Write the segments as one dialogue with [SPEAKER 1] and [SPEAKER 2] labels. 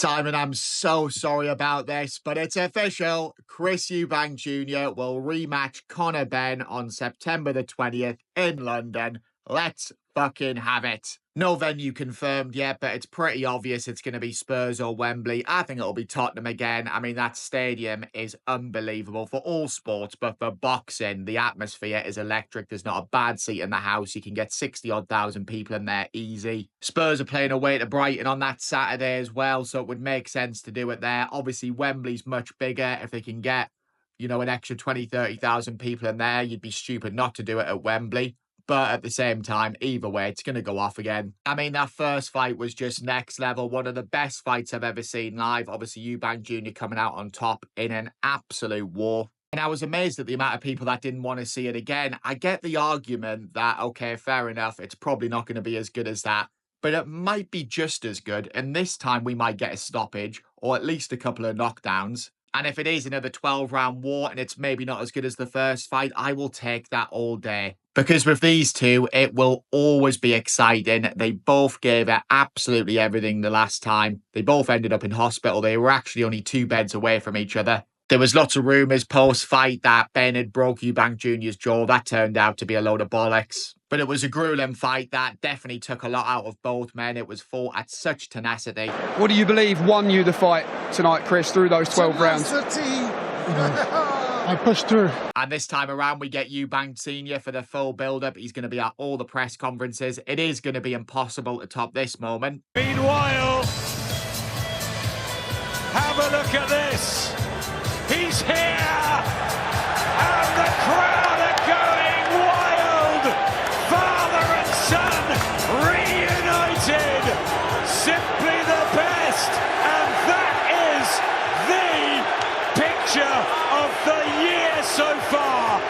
[SPEAKER 1] Simon, I'm so sorry about this, but it's official. Chris Eubank Jr will rematch Conor Benn on September the 20th in London. Let's fucking have it. No venue confirmed yet, but it's pretty obvious it's going to be Spurs or Wembley. I think it'll be Tottenham again. I mean, that stadium is unbelievable for all sports, but for boxing, the atmosphere is electric. There's not a bad seat in the house. You can get 60-odd thousand people in there easy. Spurs are playing away to Brighton on that Saturday as well, so it would make sense to do it there. Obviously, Wembley's much bigger. If they can get, an extra 20, 30,000 people in there, you'd be stupid not to do it at Wembley. But at the same time, either way, it's going to go off again. I mean, that first fight was just next level. One of the best fights I've ever seen live. Obviously, Eubank Jr coming out on top in an absolute war. And I was amazed at the amount of people that didn't want to see it again. I get the argument that, okay, fair enough, it's probably not going to be as good as that. But it might be just as good. And this time we might get a stoppage or at least a couple of knockdowns. And if it is another 12-round war and it's maybe not as good as the first fight, I will take that all day. Because with these two, it will always be exciting. They both gave it absolutely everything the last time. They both ended up in hospital. They were actually only 2 beds away from each other. There was lots of rumours post-fight that Benn had broke Eubank Jr.'s jaw. That turned out to be a load of bollocks. But it was a grueling fight that definitely took a lot out of both men. It was fought at such tenacity.
[SPEAKER 2] What do you believe won you the fight tonight, Chris, through those 12 rounds?
[SPEAKER 3] I pushed through.
[SPEAKER 1] And this time around, we get Eubank Sr for the full build-up. He's going to be at all the press conferences. It is going to be impossible to top this moment.
[SPEAKER 4] Meanwhile, have a look at this. He's here, and the crowd are going wild. Father and son reunited, simply the best, and that is the picture of the year so far.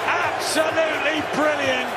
[SPEAKER 4] Absolutely brilliant.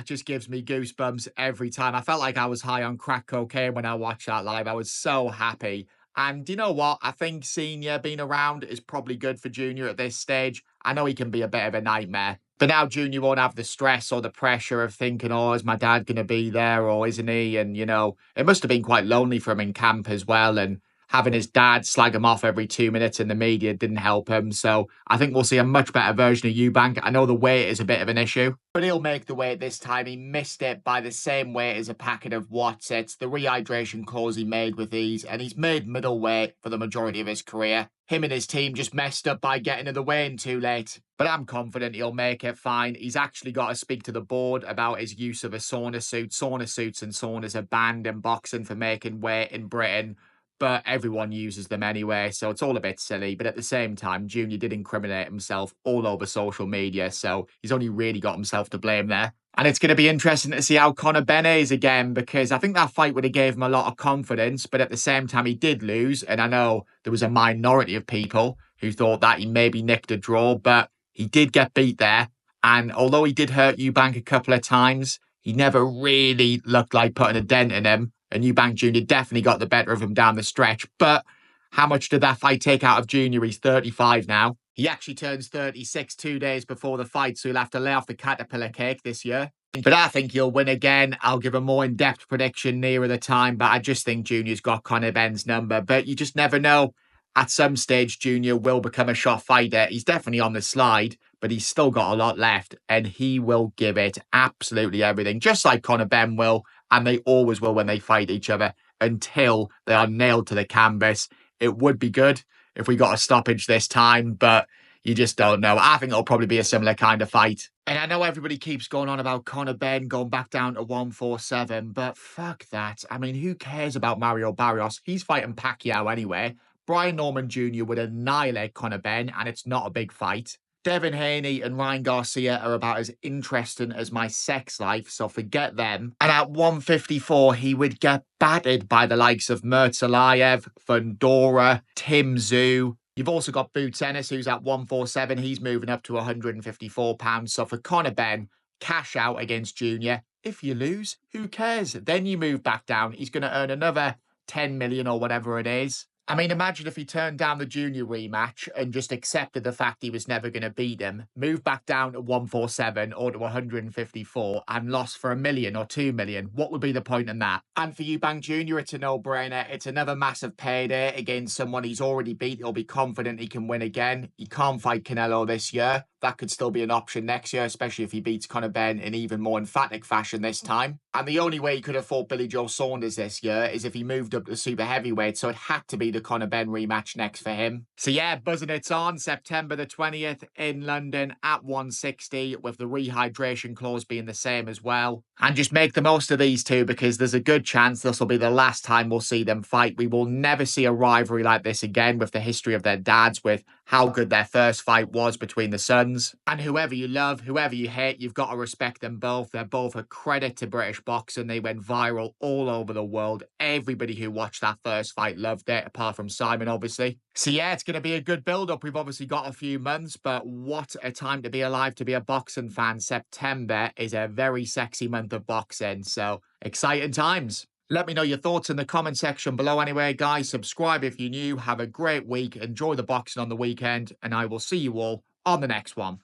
[SPEAKER 1] Just gives me goosebumps every time. I felt like I was high on crack cocaine when I watched that live. I was so happy. And you know what? I think Senior being around is probably good for Junior at this stage. I know he can be a bit of a nightmare. But now Junior won't have the stress or the pressure of thinking, oh, is my dad going to be there or isn't he? And, it must have been quite lonely for him in camp as well. And having his dad slag him off every 2 minutes in the media didn't help him. So I think we'll see a much better version of Eubank. I know the weight is a bit of an issue, but he'll make the weight this time. He missed it by the same weight as a packet of Watsits. The rehydration calls he made with these, and he's made middleweight for the majority of his career. Him and his team just messed up by getting in the weigh-in too late. But I'm confident he'll make it fine. He's actually got to speak to the board about his use of a sauna suit. Sauna suits and saunas are banned in boxing for making weight in Britain. But everyone uses them anyway, so it's all a bit silly. But at the same time, Junior did incriminate himself all over social media, so he's only really got himself to blame there. And it's going to be interesting to see how Conor Benn is again, because I think that fight would have gave him a lot of confidence, but at the same time, he did lose. And I know there was a minority of people who thought that he maybe nicked a draw, but he did get beat there. And although he did hurt Eubank a couple of times, he never really looked like putting a dent in him. And Eubank Jr definitely got the better of him down the stretch. But how much did that fight take out of Junior? He's 35 now. He actually turns 36 2 days before the fight, so he'll have to lay off the caterpillar cake this year. But I think he'll win again. I'll give a more in-depth prediction nearer the time, but I just think Junior's got Conor Benn's number. But you just never know. At some stage, Junior will become a shot fighter. He's definitely on the slide, but he's still got a lot left, and he will give it absolutely everything, just like Conor Benn will. And they always will when they fight each other until they are nailed to the canvas. It would be good if we got a stoppage this time, but you just don't know. I think it'll probably be a similar kind of fight. And I know everybody keeps going on about Conor Benn going back down to 147, but fuck that. I mean, who cares about Mario Barrios? He's fighting Pacquiao anyway. Brian Norman Jr. would annihilate Conor Benn, and it's not a big fight. Devin Haney and Ryan Garcia are about as interesting as my sex life, so forget them. And at 154, he would get battered by the likes of Murtalayev, Fundora, Tim Tszyu. You've also got Boots Ennis, who's at 147. He's moving up to 154 pounds. So for Conor Benn, cash out against Junior. If you lose, who cares? Then you move back down. He's going to earn another 10 million or whatever it is. I mean, imagine if he turned down the Junior rematch and just accepted the fact he was never going to beat him, moved back down to 147 or to 154 and lost for 1 million or 2 million. What would be the point in that? And for Eubank Jr, it's a no-brainer. It's another massive payday against someone he's already beat. He'll be confident he can win again. He can't fight Canelo this year. That could still be an option next year, especially if he beats Conor Benn in even more emphatic fashion this time. And the only way he could have fought Billy Joe Saunders this year is if he moved up to super heavyweight, so it had to be the Conor Benn rematch next for him. So yeah, buzzing it's on September the 20th in London at 160, with the rehydration clause being the same as well. And just make the most of these two, because there's a good chance this will be the last time we'll see them fight. We will never see a rivalry like this again, with the history of their dads, with how good their first fight was between the sons. And whoever you love, whoever you hate, you've got to respect them both. They're both a credit to British boxing. They went viral all over the world. Everybody who watched that first fight loved it, apart from Simon, obviously. So yeah, it's going to be a good build-up. We've obviously got a few months, but what a time to be alive to be a boxing fan. September is a very sexy month of boxing, so exciting times. Let me know your thoughts in the comment section below anyway, guys. Subscribe if you're new. Have a great week. Enjoy the boxing on the weekend, and I will see you all on the next one.